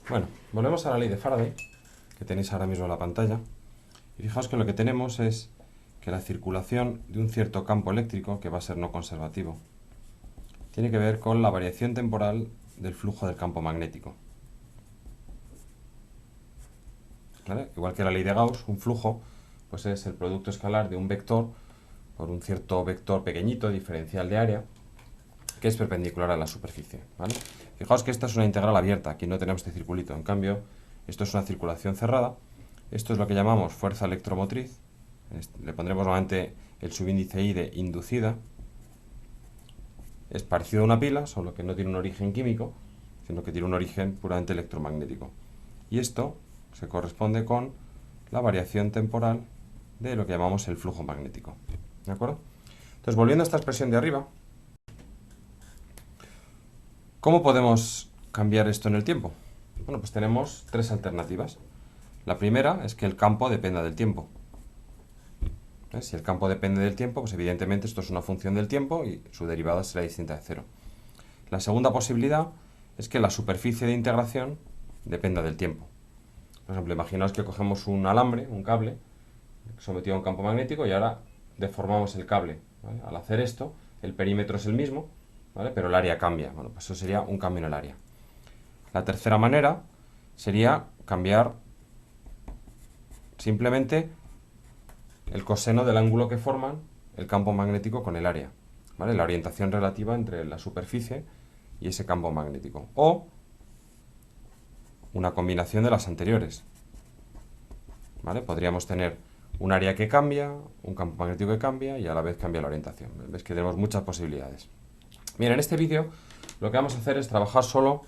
Bueno, volvemos a la ley de Faraday, que tenéis ahora mismo en la pantalla. Y fijaos que lo que tenemos es que la circulación de un cierto campo eléctrico, que va a ser no conservativo, tiene que ver con la variación temporal del flujo del campo magnético. ¿Vale? Igual que la ley de Gauss, un flujo pues es el producto escalar de un vector por un cierto vector pequeñito, diferencial de área, que es perpendicular a la superficie. ¿Vale? Fijaos que esta es una integral abierta, aquí no tenemos este circulito, en cambio esto es una circulación cerrada. Esto es lo que llamamos fuerza electromotriz, le pondremos nuevamente el subíndice I de inducida. Es parecido a una pila, solo que no tiene un origen químico, sino que tiene un origen puramente electromagnético. Y esto se corresponde con la variación temporal de lo que llamamos el flujo magnético. ¿De acuerdo? Entonces, volviendo a esta expresión de arriba, ¿cómo podemos cambiar esto en el tiempo? Bueno, pues tenemos tres alternativas. La primera es que el campo dependa del tiempo. Si el campo depende del tiempo, pues evidentemente esto es una función del tiempo y su derivada será distinta de cero. La segunda posibilidad es que la superficie de integración dependa del tiempo. Por ejemplo, imaginaos que cogemos un alambre, un cable, sometido a un campo magnético y ahora deformamos el cable. ¿Vale? Al hacer esto, el perímetro es el mismo, ¿vale? Pero el área cambia. Bueno, pues eso sería un cambio en el área. La tercera manera sería cambiar simplemente el coseno del ángulo que forman el campo magnético con el área, ¿vale? La orientación relativa entre la superficie y ese campo magnético. O una combinación de las anteriores, ¿vale? Podríamos tener un área que cambia, un campo magnético que cambia y a la vez cambia la orientación. Ves que tenemos muchas posibilidades. Bien, en este vídeo lo que vamos a hacer es trabajar solo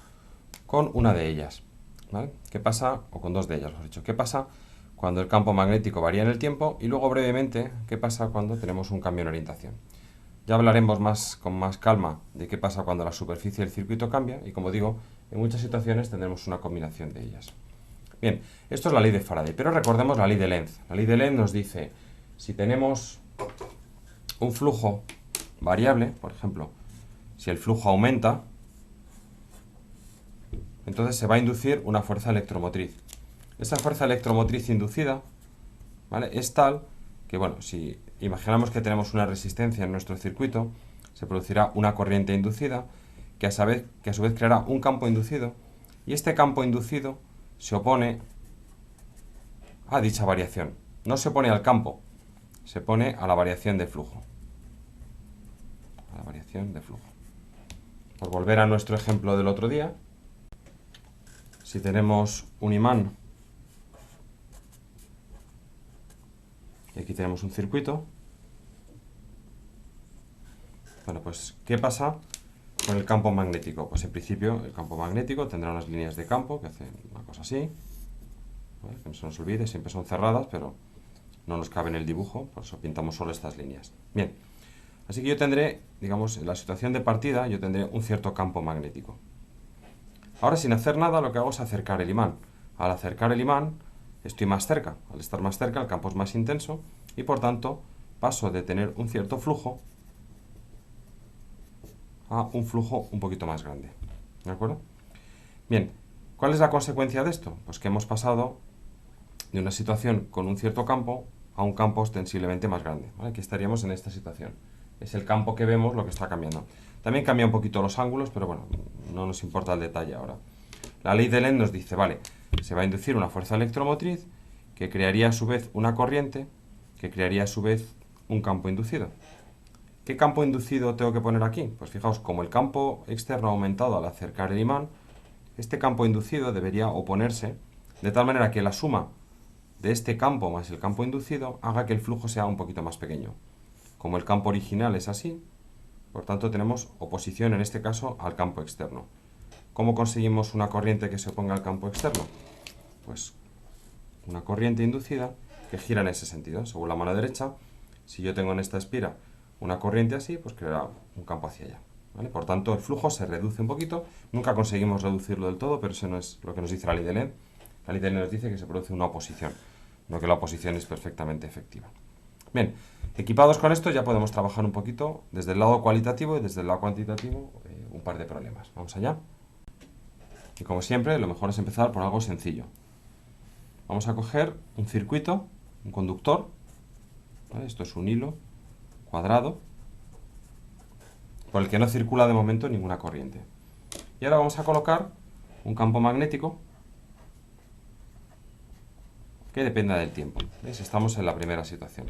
con una de ellas, ¿vale? ¿Qué pasa? O con dos de ellas, mejor dicho. ¿Qué pasa cuando el campo magnético varía en el tiempo? Y luego brevemente, ¿qué pasa cuando tenemos un cambio en orientación? Ya hablaremos con más calma de qué pasa cuando la superficie del circuito cambia y, como digo, en muchas situaciones tendremos una combinación de ellas. Bien, esto es la ley de Faraday, pero recordemos la ley de Lenz. La ley de Lenz nos dice, si tenemos un flujo variable, por ejemplo, si el flujo aumenta, entonces se va a inducir una fuerza electromotriz. Esa fuerza electromotriz inducida, ¿vale? Es tal que, bueno, si imaginamos que tenemos una resistencia en nuestro circuito, se producirá una corriente inducida que a su vez creará un campo inducido y este campo inducido se opone a dicha variación. No se opone al campo, se opone a la variación de flujo. A la variación de flujo. Por volver a nuestro ejemplo del otro día, si tenemos un imán y aquí tenemos un circuito, bueno, pues, ¿qué pasa con el campo magnético? Pues en principio el campo magnético tendrá unas líneas de campo que hacen una cosa así, ¿vale? Que no se nos olvide, siempre son cerradas, pero no nos cabe en el dibujo, por eso pintamos solo estas líneas. Bien, así que yo tendré, digamos, en la situación de partida, yo tendré un cierto campo magnético. Ahora, sin hacer nada, lo que hago es acercar el imán. Al acercar el imán, estoy más cerca. Al estar más cerca, el campo es más intenso y, por tanto, paso de tener un cierto flujo a un flujo un poquito más grande. ¿De acuerdo? Bien, ¿cuál es la consecuencia de esto? Pues que hemos pasado de una situación con un cierto campo a un campo ostensiblemente más grande. ¿Vale? Aquí estaríamos en esta situación. Es el campo que vemos lo que está cambiando. También cambia un poquito los ángulos, pero bueno, no nos importa el detalle ahora. La ley de Lenz nos dice, vale, se va a inducir una fuerza electromotriz que crearía a su vez una corriente, que crearía a su vez un campo inducido. ¿Qué campo inducido tengo que poner aquí? Pues fijaos, como el campo externo ha aumentado al acercar el imán, este campo inducido debería oponerse de tal manera que la suma de este campo más el campo inducido haga que el flujo sea un poquito más pequeño. Como el campo original es así, por tanto tenemos oposición en este caso al campo externo. ¿Cómo conseguimos una corriente que se oponga al campo externo? Pues una corriente inducida que gira en ese sentido. Según la mano derecha, si yo tengo en esta espira una corriente así, pues creará un campo hacia allá. ¿Vale? Por tanto, el flujo se reduce un poquito. Nunca conseguimos reducirlo del todo, pero eso no es lo que nos dice la ley de Lenz. La ley de Lenz nos dice que se produce una oposición, no que la oposición es perfectamente efectiva. Bien, equipados con esto ya podemos trabajar un poquito desde el lado cualitativo y desde el lado cuantitativo un par de problemas. Vamos allá. Y como siempre, lo mejor es empezar por algo sencillo. Vamos a coger un circuito, un conductor, ¿vale? Esto es un hilo cuadrado, por el que no circula de momento ninguna corriente. Y ahora vamos a colocar un campo magnético que dependa del tiempo. ¿Veis? Estamos en la primera situación.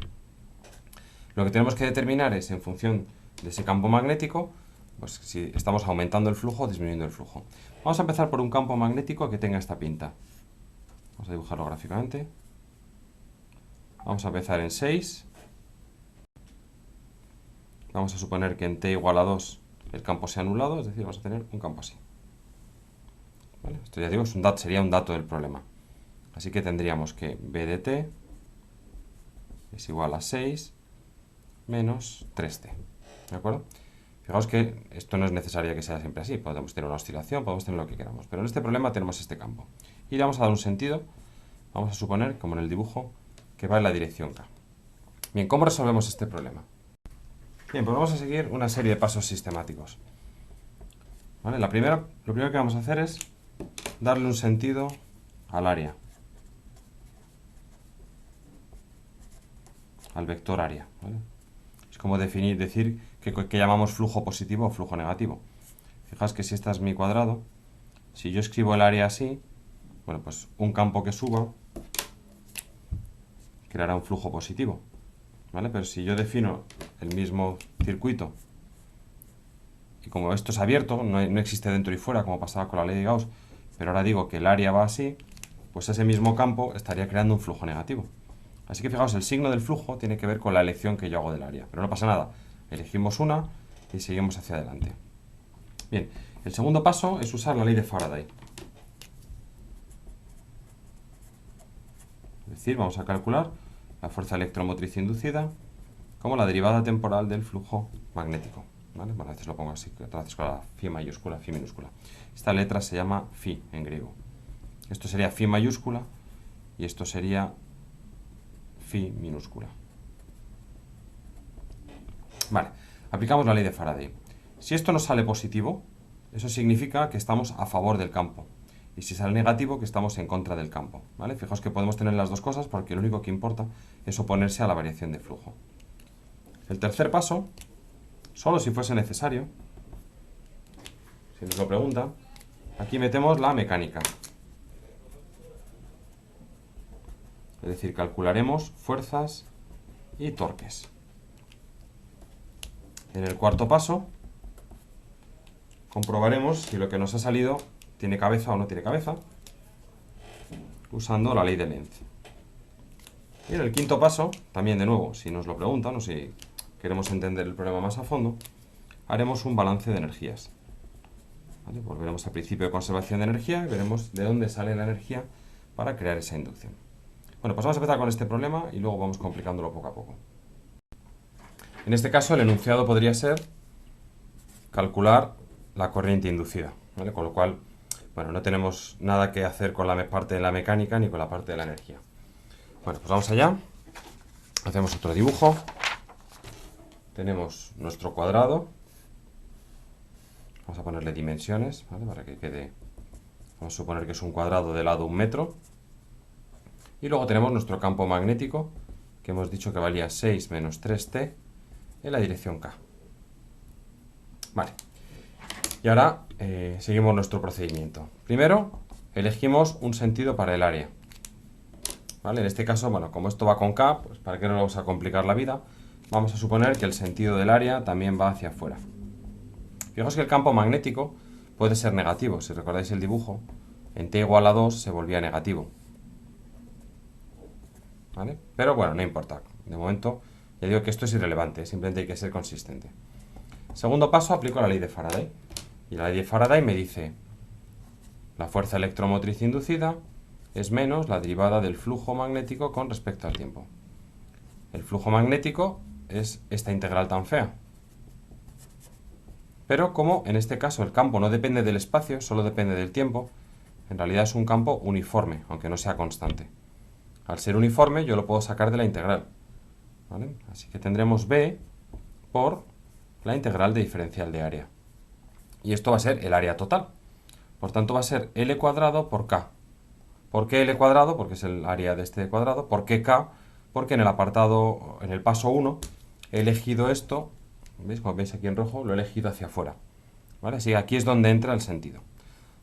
Lo que tenemos que determinar es, en función de ese campo magnético, pues si estamos aumentando el flujo o disminuyendo el flujo. Vamos a empezar por un campo magnético que tenga esta pinta. Vamos a dibujarlo gráficamente. Vamos a empezar en 6. Vamos a suponer que en t igual a 2 el campo sea anulado, es decir, vamos a tener un campo así. ¿Vale? Esto ya digo, sería un dato del problema. Así que tendríamos que b de t es igual a 6 menos 3t. ¿De acuerdo? Fijaos que esto no es necesario que sea siempre así. Podemos tener una oscilación, podemos tener lo que queramos. Pero en este problema tenemos este campo. Y le vamos a dar un sentido. Vamos a suponer, como en el dibujo, que va en la dirección k. Bien, ¿cómo resolvemos este problema? Bien, pues vamos a seguir una serie de pasos sistemáticos. ¿Vale? Lo primero que vamos a hacer es darle un sentido al área. Al vector área. ¿Vale? Es como decir que llamamos flujo positivo o flujo negativo. Fijaos que si esta es mi cuadrado, si yo escribo el área así, bueno, pues un campo que suba creará un flujo positivo. ¿Vale? Pero si yo defino el mismo circuito, y como esto es abierto, no existe dentro y fuera, como pasaba con la ley de Gauss, pero ahora digo que el área va así, pues ese mismo campo estaría creando un flujo negativo. Así que fijaos, el signo del flujo tiene que ver con la elección que yo hago del área. Pero no pasa nada, elegimos una y seguimos hacia adelante. Bien, el segundo paso es usar la ley de Faraday. Es decir, vamos a calcular la fuerza electromotriz inducida como la derivada temporal del flujo magnético. ¿Vale? Bueno, a veces lo pongo así, otras veces con la phi mayúscula, phi minúscula. Esta letra se llama phi en griego. Esto sería phi mayúscula y esto sería phi minúscula. Vale, aplicamos la ley de Faraday. Si esto nos sale positivo, eso significa que estamos a favor del campo. Y si sale negativo, que estamos en contra del campo. ¿Vale? Fijaos que podemos tener las dos cosas porque lo único que importa es oponerse a la variación de flujo. El tercer paso, solo si fuese necesario, si nos lo preguntan, aquí metemos la mecánica. Es decir, calcularemos fuerzas y torques. En el cuarto paso, comprobaremos si lo que nos ha salido tiene cabeza o no tiene cabeza, usando la ley de Lenz. Y en el quinto paso, también de nuevo, si nos lo preguntan o si queremos entender el problema más a fondo, haremos un balance de energías. ¿Vale? Volveremos al principio de conservación de energía y veremos de dónde sale la energía para crear esa inducción. Bueno, pues vamos a empezar con este problema y luego vamos complicándolo poco a poco. En este caso, el enunciado podría ser calcular la corriente inducida, ¿vale? Con lo cual, bueno, no tenemos nada que hacer con la parte de la mecánica ni con la parte de la energía. Bueno, pues vamos allá. Hacemos otro dibujo. Tenemos nuestro cuadrado. Vamos a ponerle dimensiones, ¿vale? Para que quede... Vamos a suponer que es un cuadrado de lado 1 metro. Y luego tenemos nuestro campo magnético, que hemos dicho que valía 6 menos 3t en la dirección k. Vale. Y ahora seguimos nuestro procedimiento. Primero, elegimos un sentido para el área. ¿Vale? En este caso, bueno, como esto va con k, pues para que no nos vamos a complicar la vida, vamos a suponer que el sentido del área también va hacia afuera. Fijaos que el campo magnético puede ser negativo. Si recordáis el dibujo, en t igual a 2 se volvía negativo. ¿Vale? Pero bueno, no importa. De momento, ya digo que esto es irrelevante, simplemente hay que ser consistente. Segundo paso, aplico la ley de Faraday. Y la ley de Faraday me dice, la fuerza electromotriz inducida es menos la derivada del flujo magnético con respecto al tiempo. El flujo magnético es esta integral tan fea. Pero como en este caso el campo no depende del espacio, solo depende del tiempo, en realidad es un campo uniforme, aunque no sea constante. Al ser uniforme yo lo puedo sacar de la integral. ¿Vale? Así que tendremos B por la integral de diferencial de área. Y esto va a ser el área total. Por tanto va a ser L cuadrado por K. ¿Por qué L cuadrado? Porque es el área de este cuadrado. ¿Por qué K? Porque en el apartado, en el paso 1, he elegido esto, ¿veis? Como veis aquí en rojo, lo he elegido hacia afuera. ¿Vale? Así que aquí es donde entra el sentido.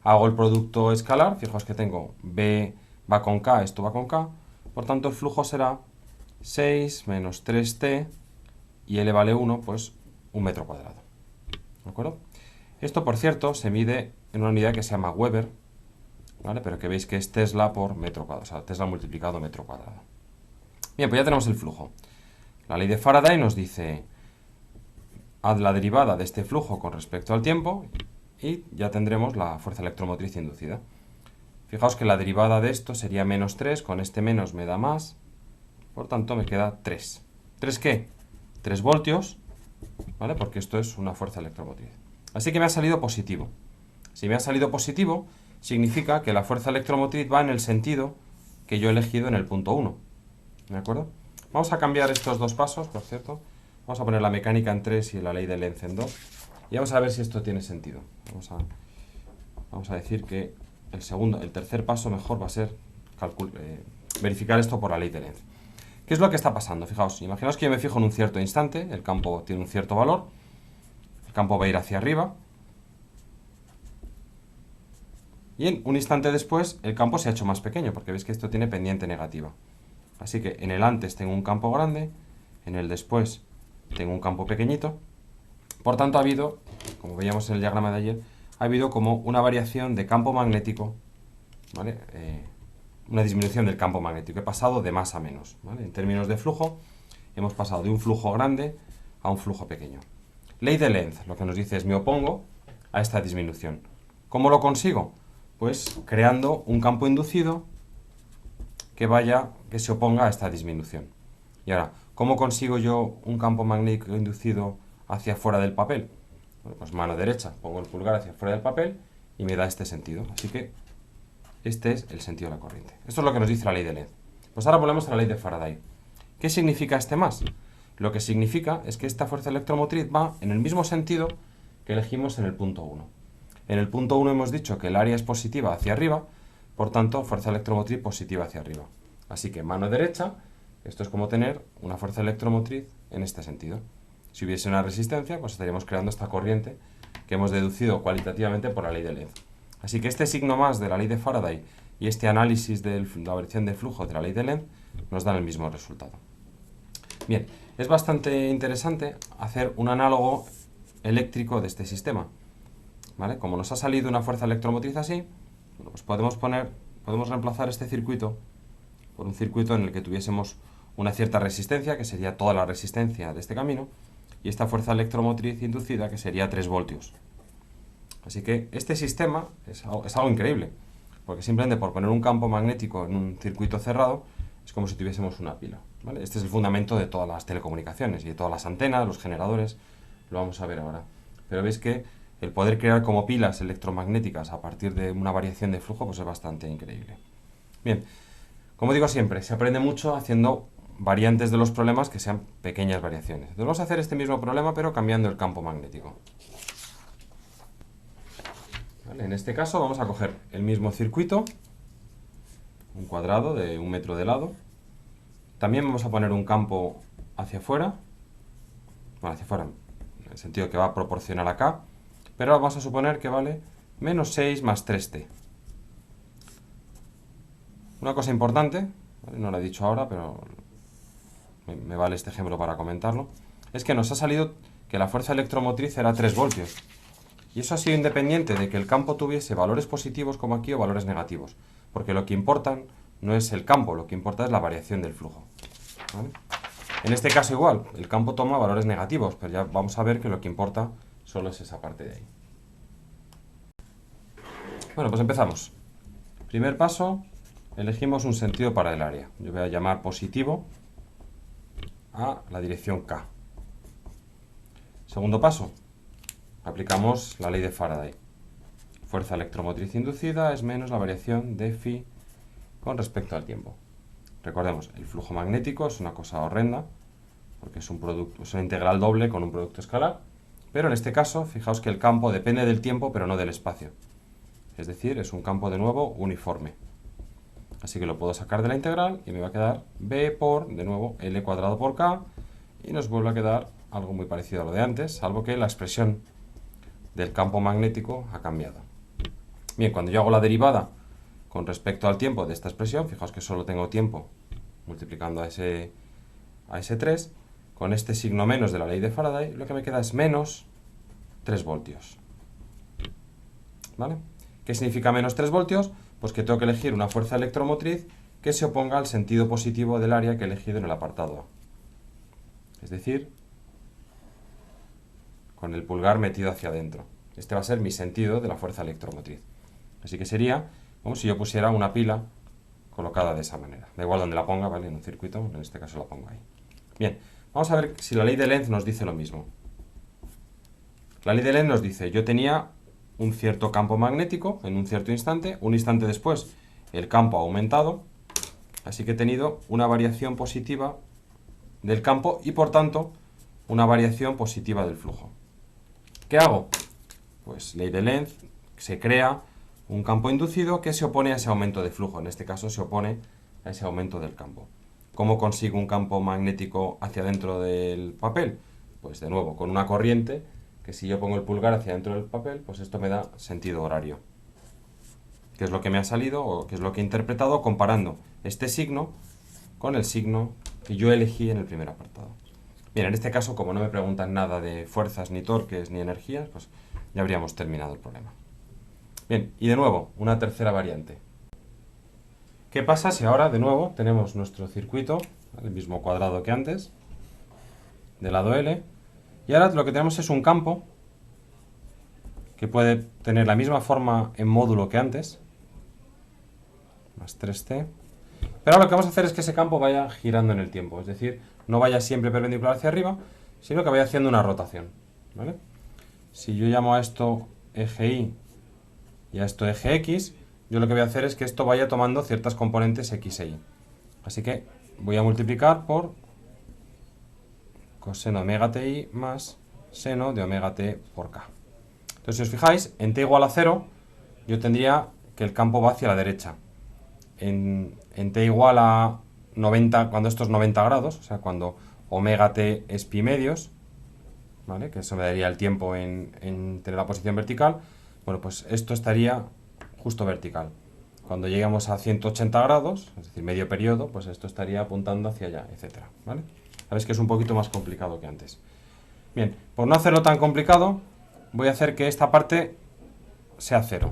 Hago el producto escalar, fijaos que tengo B va con K, esto va con K, por tanto el flujo será 6 menos 3T y L vale 1, pues 1 metro cuadrado. ¿De acuerdo? Esto, por cierto, se mide en una unidad que se llama Weber, ¿vale? Pero que veis que es Tesla por metro cuadrado, o sea, Tesla multiplicado metro cuadrado. Bien, pues ya tenemos el flujo. La ley de Faraday nos dice, haz la derivada de este flujo con respecto al tiempo y ya tendremos la fuerza electromotriz inducida. Fijaos que la derivada de esto sería menos 3, con este menos me da más, por tanto me queda 3. ¿3 qué? 3 voltios, ¿vale? Porque esto es una fuerza electromotriz. Así que me ha salido positivo. Si me ha salido positivo, significa que la fuerza electromotriz va en el sentido que yo he elegido en el punto 1. ¿De acuerdo? Vamos a cambiar estos dos pasos, por cierto. Vamos a poner la mecánica en 3 y la ley de Lenz en 2. Y vamos a ver si esto tiene sentido. Vamos a decir que el tercer paso mejor va a ser verificar esto por la ley de Lenz. ¿Qué es lo que está pasando? Fijaos, imaginaos que yo me fijo en un cierto instante, el campo tiene un cierto valor, el campo va a ir hacia arriba, y en un instante después el campo se ha hecho más pequeño, porque veis que esto tiene pendiente negativa. Así que en el antes tengo un campo grande, en el después tengo un campo pequeñito. Por tanto ha habido, como veíamos en el diagrama de ayer, ha habido como una variación de campo magnético, ¿vale? Una disminución del campo magnético. He pasado de más a menos, ¿vale? En términos de flujo, hemos pasado de un flujo grande a un flujo pequeño. Ley de Lenz, lo que nos dice es me opongo a esta disminución. ¿Cómo lo consigo? Pues creando un campo inducido que se oponga a esta disminución. Y ahora, ¿cómo consigo yo un campo magnético inducido hacia fuera del papel? Bueno, pues mano derecha, pongo el pulgar hacia fuera del papel y me da este sentido. Así que este es el sentido de la corriente. Esto es lo que nos dice la ley de Lenz. Pues ahora volvemos a la ley de Faraday. ¿Qué significa este más? Lo que significa es que esta fuerza electromotriz va en el mismo sentido que elegimos en el punto 1. En el punto 1 hemos dicho que el área es positiva hacia arriba, por tanto, fuerza electromotriz positiva hacia arriba. Así que mano derecha, esto es como tener una fuerza electromotriz en este sentido. Si hubiese una resistencia, pues estaríamos creando esta corriente que hemos deducido cualitativamente por la ley de Lenz. Así que este signo más de la ley de Faraday y este análisis de la variación de flujo de la ley de Lenz nos dan el mismo resultado. Bien, es bastante interesante hacer un análogo eléctrico de este sistema. ¿Vale? Como nos ha salido una fuerza electromotriz así, bueno, pues podemos reemplazar este circuito por un circuito en el que tuviésemos una cierta resistencia, que sería toda la resistencia de este camino, y esta fuerza electromotriz inducida, que sería 3 voltios. Así que este sistema es algo increíble, porque simplemente por poner un campo magnético en un circuito cerrado, es como si tuviésemos una pila. ¿Vale? Este es el fundamento de todas las telecomunicaciones y de todas las antenas, los generadores, lo vamos a ver ahora. Pero veis que el poder crear como pilas electromagnéticas a partir de una variación de flujo pues es bastante increíble. Bien, como digo siempre, se aprende mucho haciendo variantes de los problemas que sean pequeñas variaciones. Entonces vamos a hacer este mismo problema pero cambiando el campo magnético. ¿Vale? En este caso vamos a coger el mismo circuito, un cuadrado de 1 metro de lado. También vamos a poner un campo hacia afuera, bueno, hacia afuera, en el sentido que va a proporcionar acá, pero ahora vamos a suponer que vale menos 6 más 3t. Una cosa importante, ¿vale? No lo he dicho ahora, pero me vale este ejemplo para comentarlo, es que nos ha salido que la fuerza electromotriz era 3 voltios. Y eso ha sido independiente de que el campo tuviese valores positivos como aquí o valores negativos, porque lo que importan no es el campo, lo que importa es la variación del flujo. ¿Vale? En este caso igual, el campo toma valores negativos, pero ya vamos a ver que lo que importa solo es esa parte de ahí. Bueno, pues empezamos. Primer paso, elegimos un sentido para el área. Yo voy a llamar positivo a la dirección K. Segundo paso, aplicamos la ley de Faraday. Fuerza electromotriz inducida es menos la variación de phi con respecto al tiempo. Recordemos, el flujo magnético es una cosa horrenda, porque es una integral doble con un producto escalar, pero en este caso, fijaos que el campo depende del tiempo, pero no del espacio. Es decir, es un campo de nuevo uniforme. Así que lo puedo sacar de la integral y me va a quedar b por, de nuevo, L cuadrado por K, y nos vuelve a quedar algo muy parecido a lo de antes, salvo que la expresión del campo magnético ha cambiado. Bien, cuando yo hago la derivada con respecto al tiempo de esta expresión, fijaos que solo tengo tiempo multiplicando a ese 3, con este signo menos de la ley de Faraday, lo que me queda es menos 3 voltios. ¿Vale? ¿Qué significa menos 3 voltios? Pues que tengo que elegir una fuerza electromotriz que se oponga al sentido positivo del área que he elegido en el apartado A. Es decir, con el pulgar metido hacia adentro. Este va a ser mi sentido de la fuerza electromotriz. Así que sería como si yo pusiera una pila colocada de esa manera. Da igual donde la ponga, ¿vale? En un circuito, en este caso la pongo ahí. Bien, vamos a ver si la ley de Lenz nos dice lo mismo. La ley de Lenz nos dice, yo tenía un cierto campo magnético en un cierto instante, un instante después el campo ha aumentado, así que he tenido una variación positiva del campo y por tanto una variación positiva del flujo. ¿Qué hago? Pues ley de Lenz, se crea un campo inducido que se opone a ese aumento de flujo, en este caso se opone a ese aumento del campo. ¿Cómo consigo un campo magnético hacia dentro del papel? Pues de nuevo, con una corriente, que si yo pongo el pulgar hacia dentro del papel, pues esto me da sentido horario. ¿Qué es lo que me ha salido o qué es lo que he interpretado comparando este signo con el signo que yo elegí en el primer apartado? Bien, en este caso, como no me preguntan nada de fuerzas, ni torques, ni energías, pues ya habríamos terminado el problema. Bien, y de nuevo, una tercera variante. ¿Qué pasa si ahora, de nuevo, tenemos nuestro circuito, el mismo cuadrado que antes, de lado L, y ahora lo que tenemos es un campo que puede tener la misma forma en módulo que antes, más 3t, pero ahora lo que vamos a hacer es que ese campo vaya girando en el tiempo, es decir, no vaya siempre perpendicular hacia arriba, sino que vaya haciendo una rotación, ¿vale? Si yo llamo a esto eje Y y a esto eje X, yo lo que voy a hacer es que esto vaya tomando ciertas componentes X e Y. Así que voy a multiplicar por coseno de omega ti más seno de omega t por k. Entonces, si os fijáis, en t igual a 0, yo tendría que el campo va hacia la derecha. En t igual a 90, cuando esto es 90 grados, o sea, cuando omega t es pi medios, ¿vale? Que eso me daría el tiempo en tener la posición vertical, bueno, pues esto estaría justo vertical. Cuando lleguemos a 180 grados, es decir, medio periodo, pues esto estaría apuntando hacia allá, etcétera, ¿vale? Sabéis que es un poquito más complicado que antes. Bien, por no hacerlo tan complicado, voy a hacer que esta parte sea 0,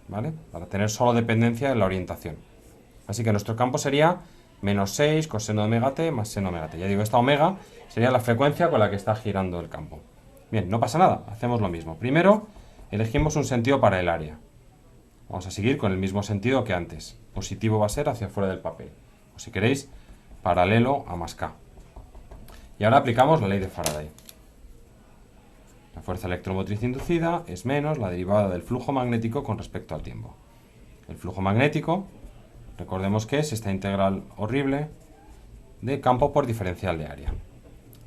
¿vale? Para tener solo dependencia en la orientación. Así que nuestro campo sería menos 6 coseno de omega t más seno de omega t. Ya digo, esta omega sería la frecuencia con la que está girando el campo. Bien, no pasa nada, hacemos lo mismo. Primero, elegimos un sentido para el área. Vamos a seguir con el mismo sentido que antes. Positivo va a ser hacia fuera del papel. O si queréis, paralelo a más K. Y ahora aplicamos la ley de Faraday. La fuerza electromotriz inducida es menos la derivada del flujo magnético con respecto al tiempo. El flujo magnético, recordemos que es esta integral horrible de campo por diferencial de área.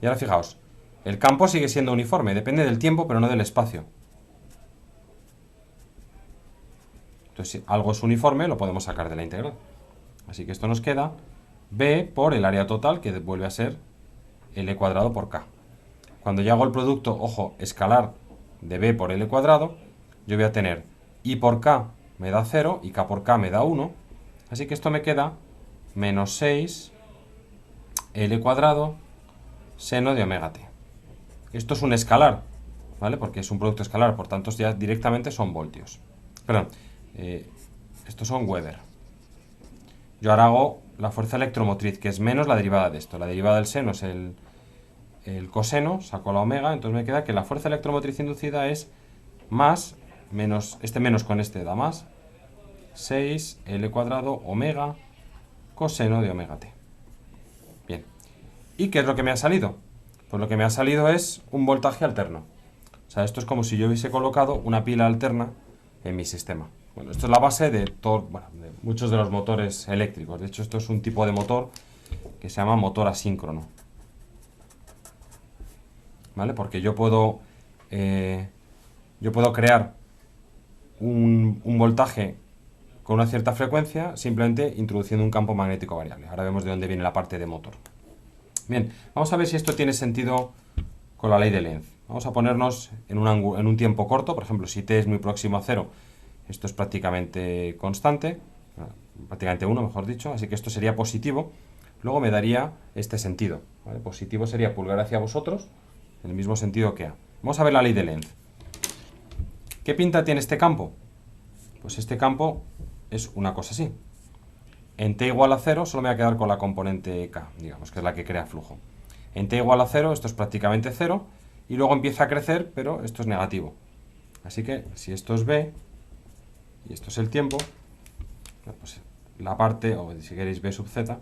Y ahora fijaos, el campo sigue siendo uniforme, depende del tiempo pero no del espacio. Entonces, si algo es uniforme, lo podemos sacar de la integral. Así que esto nos queda b por el área total, que vuelve a ser L cuadrado por K. Cuando yo hago el producto, ojo, escalar de b por L cuadrado, yo voy a tener I por K me da 0 y K por K me da 1. Así que esto me queda menos 6 L cuadrado seno de omega t. Esto es un escalar, ¿vale? Porque es un producto escalar, por tanto ya directamente son voltios. Perdón, estos son Weber. Yo ahora hago la fuerza electromotriz, que es menos la derivada de esto. La derivada del seno es el coseno, saco la omega, entonces me queda que la fuerza electromotriz inducida es más, menos, este menos con este da más, 6 L cuadrado omega coseno de omega t. Bien. ¿Y qué es lo que me ha salido? Pues lo que me ha salido es un voltaje alterno. O sea, esto es como si yo hubiese colocado una pila alterna en mi sistema. Bueno, esto es la base de de muchos de los motores eléctricos. De hecho, esto es un tipo de motor que se llama motor asíncrono. ¿Vale? Porque yo puedo crear un voltaje con una cierta frecuencia, simplemente introduciendo un campo magnético variable. Ahora vemos de dónde viene la parte de motor. Bien, vamos a ver si esto tiene sentido con la ley de Lenz. Vamos a ponernos en un tiempo corto, por ejemplo, si t es muy próximo a 0, esto es prácticamente constante, prácticamente 1, mejor dicho, así que esto sería positivo. Luego me daría este sentido, ¿vale? Positivo sería pulgar hacia vosotros, en el mismo sentido que A. Vamos a ver la ley de Lenz. ¿Qué pinta tiene este campo? Pues este campo es una cosa así. En t igual a 0 solo me va a quedar con la componente K, digamos, que es la que crea flujo. En t igual a 0 esto es prácticamente 0 y luego empieza a crecer, pero esto es negativo. Así que si esto es B y esto es el tiempo, pues la parte, o si queréis B sub z,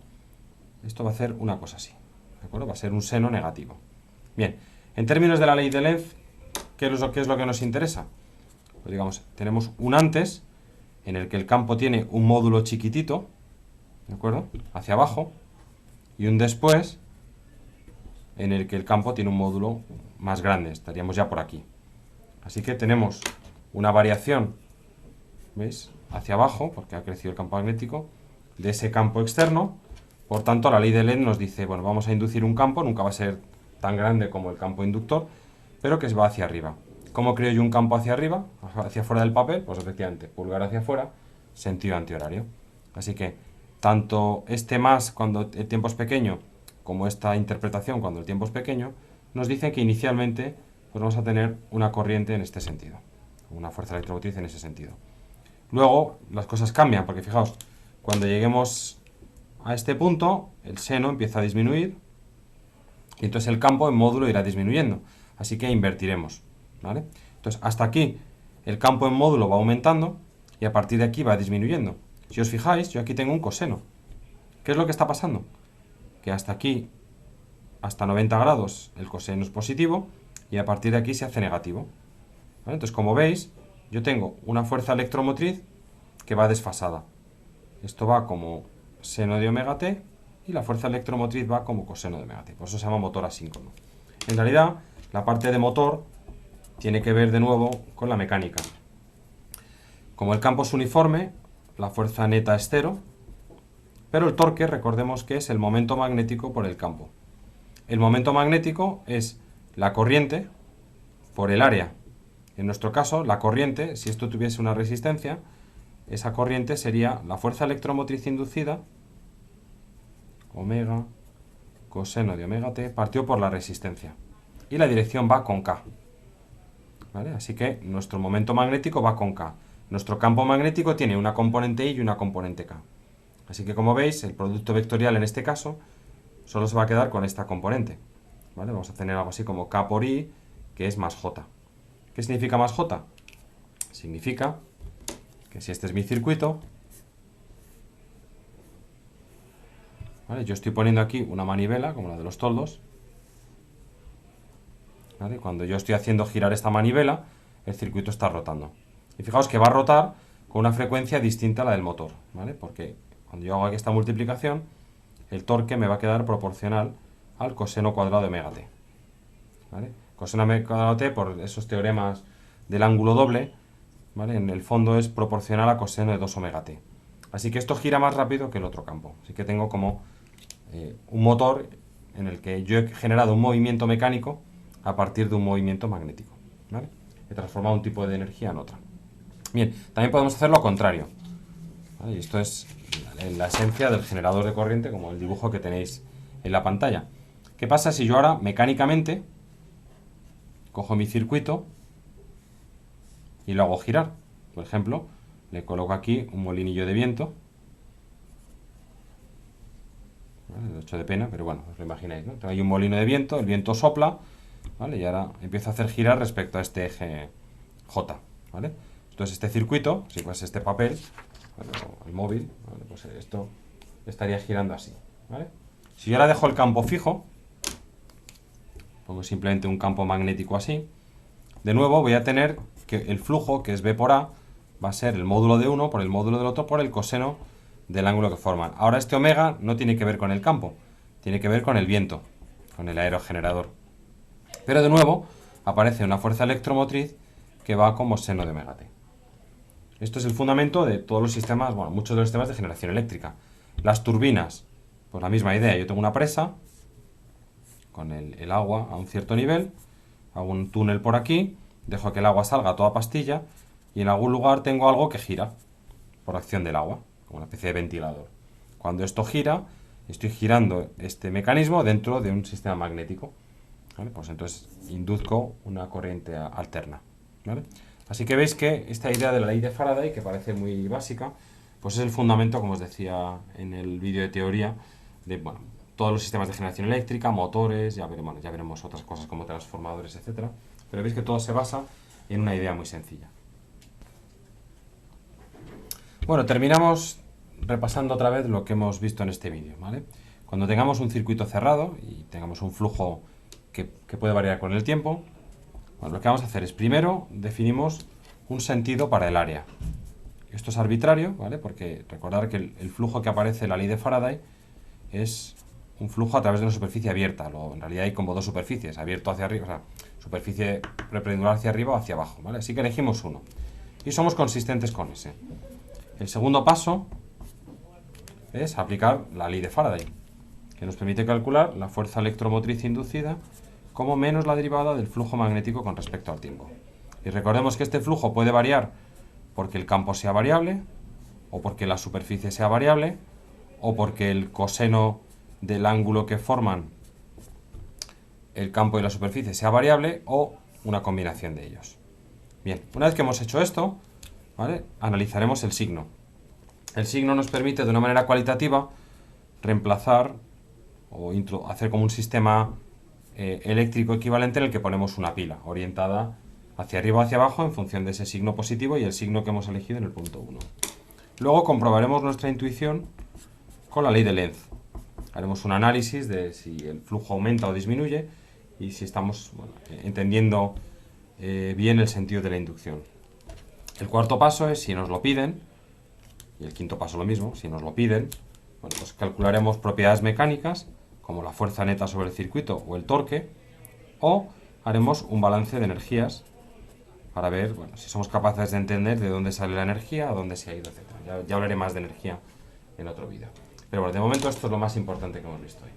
esto va a hacer una cosa así, ¿de acuerdo? Va a ser un seno negativo. Bien, en términos de la ley de Lenz, ¿qué es lo que nos interesa? Pues digamos, tenemos un antes, en el que el campo tiene un módulo chiquitito, ¿de acuerdo? Hacia abajo, y un después, en el que el campo tiene un módulo más grande, estaríamos ya por aquí. Así que tenemos una variación, ¿veis? Hacia abajo, porque ha crecido el campo magnético, de ese campo externo. Por tanto, la ley de Lenz nos dice, bueno, vamos a inducir un campo, nunca va a ser tan grande como el campo inductor, pero que va hacia arriba. ¿Cómo creo yo un campo hacia arriba, hacia afuera del papel? Pues efectivamente, pulgar hacia afuera, sentido antihorario. Así que tanto este más cuando el tiempo es pequeño, como esta interpretación cuando el tiempo es pequeño, nos dicen que inicialmente pues vamos a tener una corriente en este sentido, una fuerza electromotriz en ese sentido. Luego las cosas cambian, porque fijaos, cuando lleguemos a este punto, el seno empieza a disminuir, y entonces el campo en módulo irá disminuyendo. Así que invertiremos, ¿vale? Entonces, hasta aquí el campo en módulo va aumentando, y a partir de aquí va disminuyendo. Si os fijáis, yo aquí tengo un coseno. ¿Qué es lo que está pasando? Que hasta aquí, hasta 90 grados, el coseno es positivo, y a partir de aquí se hace negativo, ¿vale? Entonces, como veis, yo tengo una fuerza electromotriz que va desfasada. Esto va como seno de omega t y la fuerza electromotriz va como coseno de omega t. Por eso se llama motor asíncrono. En realidad, la parte de motor tiene que ver de nuevo con la mecánica. Como el campo es uniforme, la fuerza neta es cero, pero el torque, recordemos que es el momento magnético por el campo. El momento magnético es la corriente por el área. En nuestro caso, la corriente, si esto tuviese una resistencia, esa corriente sería la fuerza electromotriz inducida, omega coseno de omega t, partido por la resistencia. Y la dirección va con K, ¿vale? Así que nuestro momento magnético va con K. Nuestro campo magnético tiene una componente I y una componente K. Así que como veis, el producto vectorial en este caso solo se va a quedar con esta componente, ¿vale? Vamos a tener algo así como K por I, que es más J. ¿Qué significa más J? Significa que si este es mi circuito, ¿vale? Yo estoy poniendo aquí una manivela, como la de los toldos, ¿vale? Cuando yo estoy haciendo girar esta manivela, el circuito está rotando. Y fijaos que va a rotar con una frecuencia distinta a la del motor, ¿vale? Porque cuando yo hago aquí esta multiplicación, el torque me va a quedar proporcional al coseno cuadrado de omega t, ¿vale? Coseno cuadrado t, por esos teoremas del ángulo doble, ¿vale? En el fondo es proporcional a coseno de 2 omega t. Así que esto gira más rápido que el otro campo. Así que tengo como un motor en el que yo he generado un movimiento mecánico a partir de un movimiento magnético, ¿vale? He transformado un tipo de energía en otra. Bien, también podemos hacer lo contrario, ¿vale? Y esto es la esencia del generador de corriente, como el dibujo que tenéis en la pantalla. ¿Qué pasa si yo ahora mecánicamente cojo mi circuito y lo hago girar? Por ejemplo, le coloco aquí un molinillo de viento, ¿vale? Lo he hecho de pena, pero bueno, os lo imagináis, ¿no? Tengo ahí un molino de viento, el viento sopla, ¿vale? Y ahora empiezo a hacer girar respecto a este eje J, ¿vale? Entonces este circuito, si fuese este papel, ¿vale? O el móvil, ¿vale? Pues esto estaría girando así, ¿vale? Si yo ahora dejo el campo fijo, pongo simplemente un campo magnético así, de nuevo voy a tener que el flujo, que es B por A, va a ser el módulo de uno por el módulo del otro por el coseno del ángulo que forman. Ahora este omega no tiene que ver con el campo, tiene que ver con el viento, con el aerogenerador. Pero de nuevo aparece una fuerza electromotriz que va como seno de omega t. Esto es el fundamento de todos los sistemas, bueno, muchos de los sistemas de generación eléctrica. Las turbinas, pues la misma idea. Yo tengo una presa con el agua a un cierto nivel, hago un túnel por aquí, dejo que el agua salga a toda pastilla y en algún lugar tengo algo que gira por acción del agua, como una especie de ventilador. Cuando esto gira, estoy girando este mecanismo dentro de un sistema magnético. ¿Vale? Pues entonces induzco una corriente alterna. ¿Vale? Así que veis que esta idea de la ley de Faraday, que parece muy básica, pues es el fundamento, como os decía en el vídeo de teoría, de bueno, todos los sistemas de generación eléctrica, motores, ya veremos otras cosas como transformadores, etc. Pero veis que todo se basa en una idea muy sencilla. Bueno, terminamos repasando otra vez lo que hemos visto en este vídeo, ¿vale? Cuando tengamos un circuito cerrado y tengamos un flujo que puede variar con el tiempo, bueno, lo que vamos a hacer es primero definimos un sentido para el área. Esto es arbitrario, ¿vale? Porque recordar que el flujo que aparece en la ley de Faraday es un flujo a través de una superficie abierta. En realidad hay como dos superficies, abierto hacia arriba, o sea, superficie perpendicular hacia arriba o hacia abajo, ¿vale? Así que elegimos uno. Y somos consistentes con ese. El segundo paso es aplicar la ley de Faraday, que nos permite calcular la fuerza electromotriz inducida como menos la derivada del flujo magnético con respecto al tiempo. Y recordemos que este flujo puede variar porque el campo sea variable, o porque la superficie sea variable, o porque el coseno del ángulo que forman el campo y la superficie sea variable, o una combinación de ellos. Bien, una vez que hemos hecho esto, ¿vale? Analizaremos el signo. El signo nos permite de una manera cualitativa reemplazar o hacer como un sistema eléctrico equivalente en el que ponemos una pila orientada hacia arriba o hacia abajo en función de ese signo positivo y el signo que hemos elegido en el punto 1. Luego comprobaremos nuestra intuición con la ley de Lenz. Haremos un análisis de si el flujo aumenta o disminuye y si estamos entendiendo bien el sentido de la inducción. El cuarto paso es si nos lo piden, y el quinto paso lo mismo, si nos lo piden, bueno, pues calcularemos propiedades mecánicas como la fuerza neta sobre el circuito o el torque, o haremos un balance de energías para ver si somos capaces de entender de dónde sale la energía, a dónde se ha ido, etc. Ya hablaré más de energía en otro vídeo. Pero bueno, de momento esto es lo más importante que hemos visto hoy.